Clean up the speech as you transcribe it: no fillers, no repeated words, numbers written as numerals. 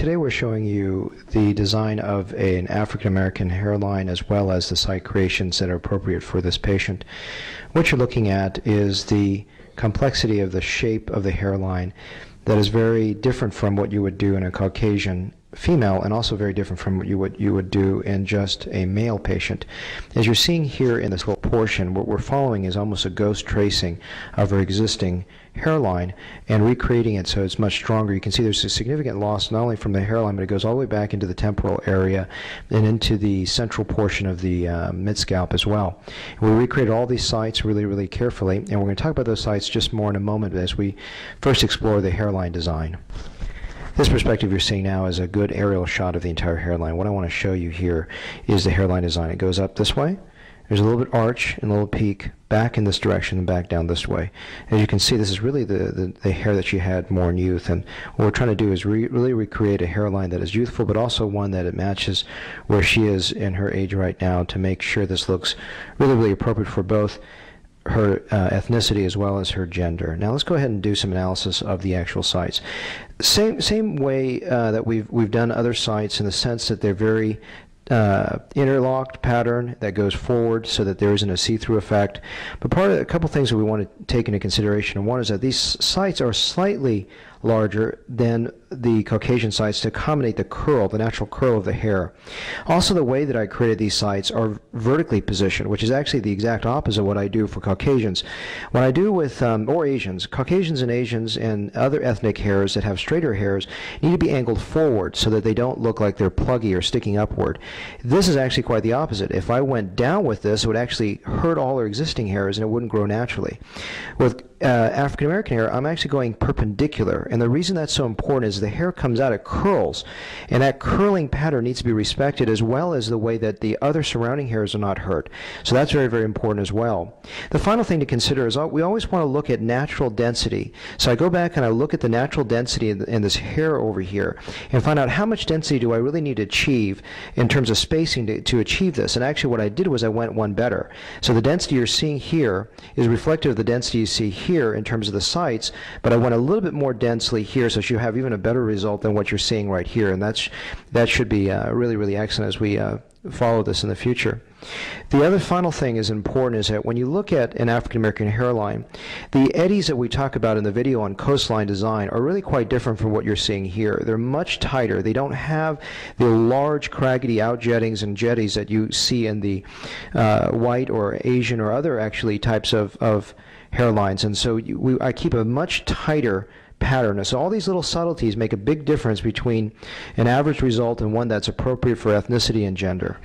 Today we're showing you the design of an African American hairline as well as the site creations that are appropriate for this patient. What you're looking at is the complexity of the shape of the hairline that is very different from what you would do in a Caucasian female, and also very different from what you would do in just a male patient. As you're seeing here in this little portion, what we're following is almost a ghost tracing of her existing hairline and recreating it so it's much stronger. You can see there's a significant loss not only from the hairline, but it goes all the way back into the temporal area and into the central portion of the mid-scalp as well. And we recreated all these sites really carefully, and we're going to talk about those sites just more in a moment as we first explore the hairline design. This perspective you're seeing now is a good aerial shot of the entire hairline. What I want to show you here is the hairline design. It goes up this way. There's a little bit arch and a little peak back in this direction and back down this way. As you can see, this is really the hair that she had more in youth, and what we're trying to do is really recreate a hairline that is youthful, but also one that it matches where she is in her age right now to make sure this looks really appropriate for both her ethnicity as well as her gender. Now let's go ahead and do some analysis of the actual sites. Same way that we've done other sites, in the sense that they're very interlocked pattern that goes forward so that there isn't a see-through effect. But a couple things that we want to take into consideration, and one is that these sites are slightly larger than the Caucasian sites to accommodate the curl, the natural curl of the hair. Also, the way that I created these sites are vertically positioned, which is actually the exact opposite of what I do for Caucasians. What I do with, or Asians, Caucasians and Asians and other ethnic hairs that have straighter hairs need to be angled forward so that they don't look like they're pluggy or sticking upward. This is actually quite the opposite. If I went down with this, it would actually hurt all our existing hairs and it wouldn't grow naturally. With African American hair, I'm actually going perpendicular, and the reason that's so important is the hair comes out, it curls, and that curling pattern needs to be respected, as well as the way that the other surrounding hairs are not hurt. So that's very important as well. The final thing to consider is we always want to look at natural density. So I go back and I look at the natural density in this hair over here and find out how much density do I really need to achieve in terms of spacing to achieve this. And actually what I did was I went one better. So the density you're seeing here is reflective of the density you see here in terms of the sites, but I went a little bit more densely here so you have even a better result than what you're seeing right here, and that should be really excellent as we follow this in the future. The other final thing is important is that when you look at an African American hairline, the eddies that we talk about in the video on coastline design are really quite different from what you're seeing here. They're much tighter. They don't have the large craggy outjettings and jetties that you see in the white or Asian or other actually types of hairlines, and so I keep a much tighter pattern. So all these little subtleties make a big difference between an average result and one that's appropriate for ethnicity and gender.